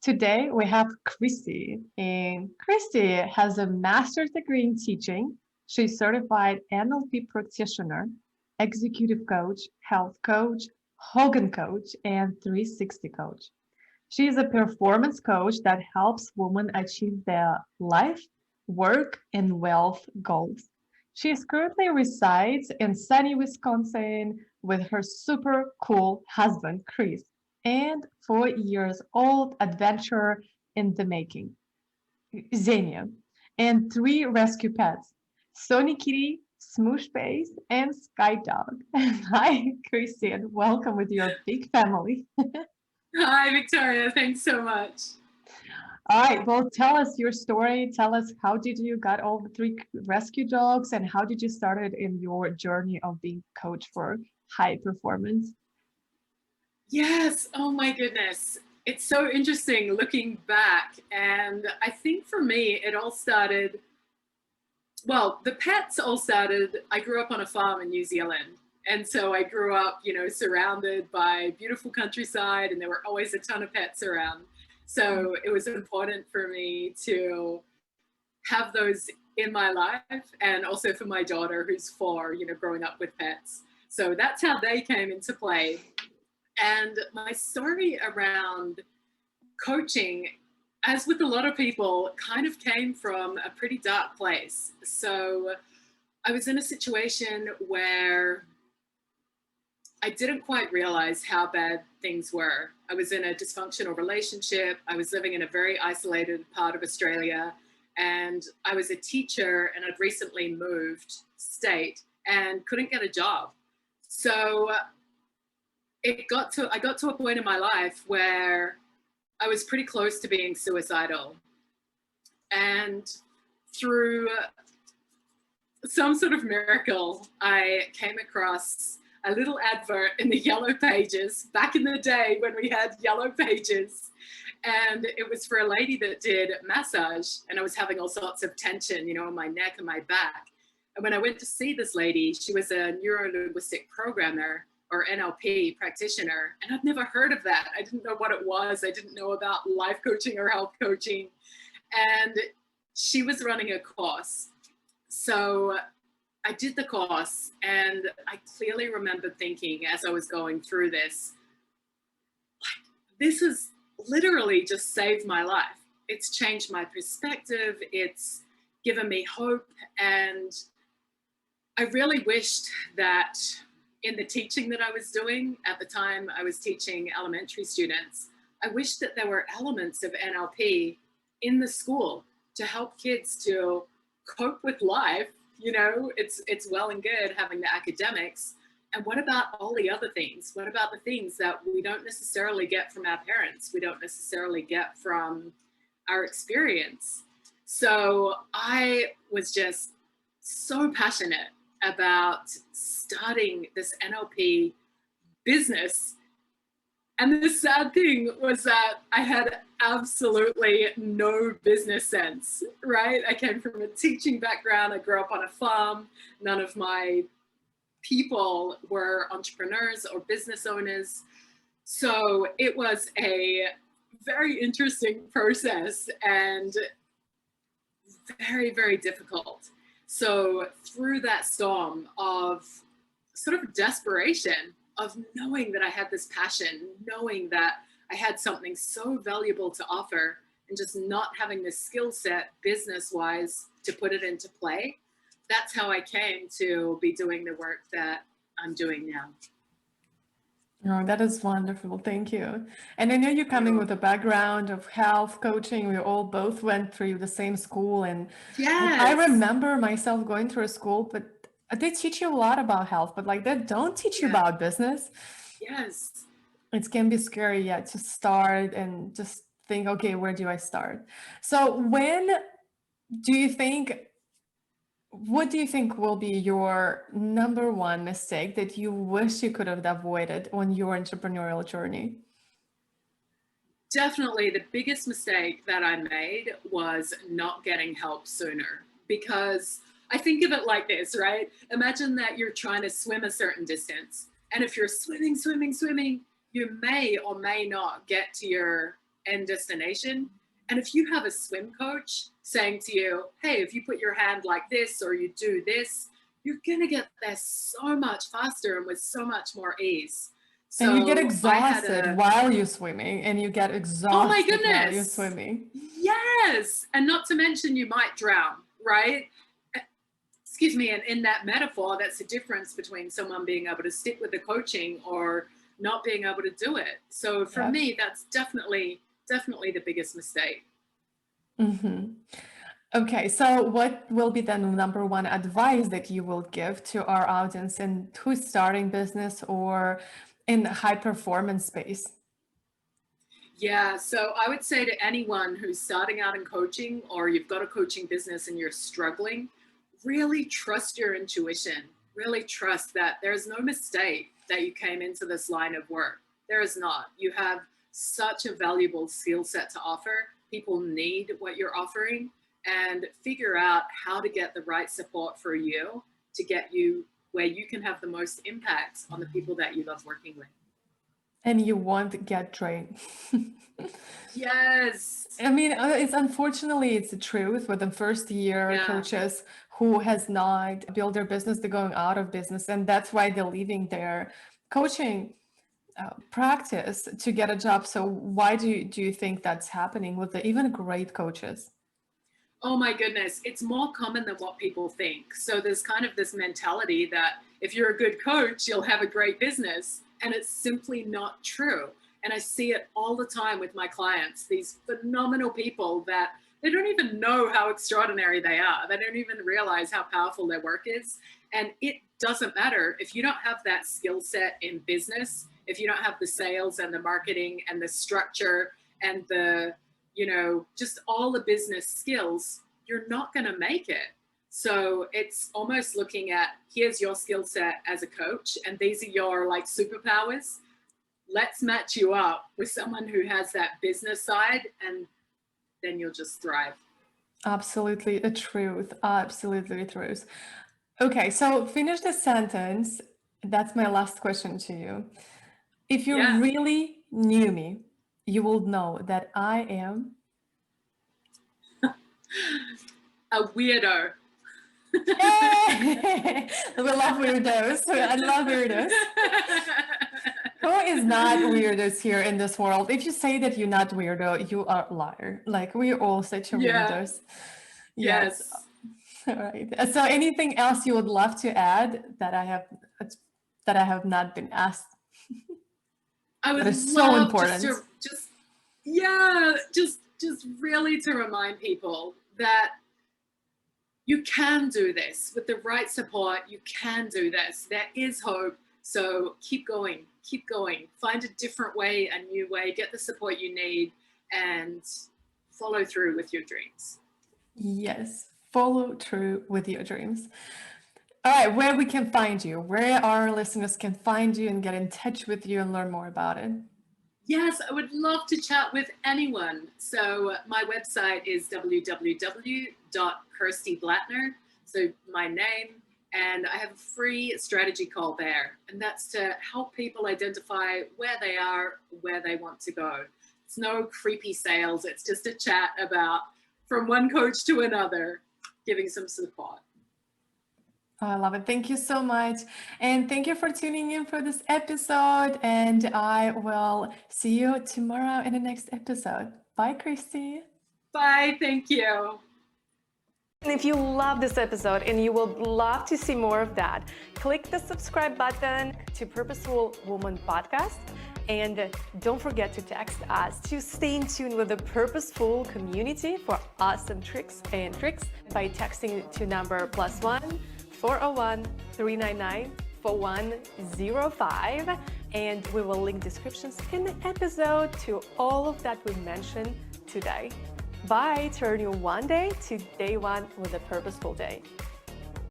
Today we have Kirsty, and Kirsty has a master's degree in teaching. She's certified NLP practitioner, executive coach, health coach, Hogan coach, and 360 coach. She is a performance coach that helps women achieve their life, work, and wealth goals. She currently resides in sunny Wisconsin with her super cool husband, Chris, and 4 years old adventure in the making, Xenia, and three rescue pets, Sony Kitty, Smoosh Face, and Sky Dog. Hi, Christy, and welcome with your big family. Hi, Viktoriia. Thanks so much. All right, well, tell us your story. Tell us how did you got all the three rescue dogs, and how did you started in your journey of being coach for high performance? Yes. Oh my goodness. It's so interesting looking back. And I think for me, it all started, well, the pets all started, I grew up on a farm in New Zealand. And so I grew up, surrounded by beautiful countryside, and there were always a ton of pets around. So it was important for me to have those in my life, and also for my daughter who's 4, growing up with pets. So that's how they came into play. And my story around coaching, as with a lot of people, kind of came from a pretty dark place. So I was in a situation where I didn't quite realize how bad things were. I was in a dysfunctional relationship. I was living in a very isolated part of Australia. And I was a teacher, and I'd recently moved state and couldn't get a job. So I got to a point in my life where I was pretty close to being suicidal. And through some sort of miracle, I came across a little advert in the Yellow Pages back in the day when we had Yellow Pages. And it was for a lady that did massage, and I was having all sorts of tension, in my neck and my back. And when I went to see this lady, she was a neuro-linguistic programmer, or NLP practitioner, and I'd never heard of that. I didn't know what it was. I didn't know about life coaching or health coaching. And she was running a course. So I did the course, and I clearly remember thinking as I was going through this, this has literally just saved my life. It's changed my perspective. It's given me hope. And I really wished that in the teaching that I was doing at the time, I was teaching elementary students. I wish that there were elements of NLP in the school to help kids to cope with life. It's well and good having the academics. And what about all the other things? What about the things that we don't necessarily get from our parents? We don't necessarily get from our experience. So I was just so passionate about starting this NLP business. And the sad thing was that I had absolutely no business sense, right? I came from a teaching background. I grew up on a farm. None of my people were entrepreneurs or business owners. So it was a very interesting process and very, very difficult. So through that storm of sort of desperation, of knowing that I had this passion, knowing that I had something so valuable to offer, and just not having the skill set business-wise to put it into play, that's how I came to be doing the work that I'm doing now. Oh, that is wonderful. Thank you. And I know you're coming with a background of health coaching. We all both went through the same school. And I Yes. remember myself going through a school, but they teach you a lot about health, but like they don't teach you about business. Yes. It can be scary, yet to start and just think, okay, where do I start? So when do you think, what do you think will be your number one mistake that you wish you could have avoided on your entrepreneurial journey? Definitely the biggest mistake that I made was not getting help sooner, because I think of it like this, right? Imagine that you're trying to swim a certain distance. And if you're swimming, you may or may not get to your end destination. And if you have a swim coach saying to you, hey, if you put your hand like this or you do this, you're going to get there so much faster and with so much more ease. So and you get exhausted while you're swimming, and you get exhausted oh my goodness, while you're swimming. Yes. And not to mention you might drown, right? Excuse me. And in that metaphor, that's the difference between someone being able to stick with the coaching or not being able to do it. So for me, that's definitely the biggest mistake. Mm-hmm. Okay, so what will be the number one advice that you will give to our audience and who's starting business or in high performance space? Yeah, so I would say to anyone who's starting out in coaching, or you've got a coaching business and you're struggling, really trust your intuition. Really trust that there's no mistake that you came into this line of work. There is not. You have such a valuable skill set to offer. People need what you're offering, and figure out how to get the right support for you to get you where you can have the most impact on the people that you love working with. And you won't get drained. Yes. I mean, it's the truth with the first year coaches who has not built their business, they're going out of business. And that's why they're leaving their coaching practice to get a job. So why do you think that's happening with even great coaches? Oh my goodness, it's more common than what people think. So there's kind of this mentality that if you're a good coach, you'll have a great business. And it's simply not true. And I see it all the time with my clients, these phenomenal people that they don't even know how extraordinary they are. They don't even realize how powerful their work is. And it doesn't matter if you don't have that skill set in business, if you don't have the sales and the marketing and the structure and the, just all the business skills, you're not going to make it. So it's almost looking at, here's your skill set as a coach, and these are your superpowers. Let's match you up with someone who has that business side, and then you'll just thrive. Absolutely the truth. Absolutely the truth. Okay, so finish the sentence. That's my last question to you. If you really knew me, you will know that I am a weirdo. Yay! We love weirdos. I love weirdos. Who is not weirdos here in this world? If you say that you're not weirdo, you are a liar. We're all such a weirdos. Yes. All right. So anything else you would love to add that I have not been asked? I would that is love so important. Just really to remind people that you can do this with the right support. You can do this. There is hope. So keep going, find a different way, a new way, get the support you need, and follow through with your dreams. Yes, follow through with your dreams. All right, where we can find you, where our listeners can find you and get in touch with you and learn more about it. Yes, I would love to chat with anyone. So my website is www.KirstyBlattner. So my name, and I have a free strategy call there. And that's to help people identify where they are, where they want to go. It's no creepy sales. It's just a chat about from one coach to another, giving some support. Oh, I love it. Thank you so much. And thank you for tuning in for this episode. And I will see you tomorrow in the next episode. Bye, Kirsty. Bye. Thank you. And if you love this episode and you would love to see more of that, click the subscribe button to Purposeful Woman Podcast. And don't forget to text us to stay in tune with the Purposeful community for awesome tricks by texting to number +1 401 399 4105. And we will link descriptions in the episode to all of that we mentioned today. Bye. Turn your one day to day one with a purposeful day.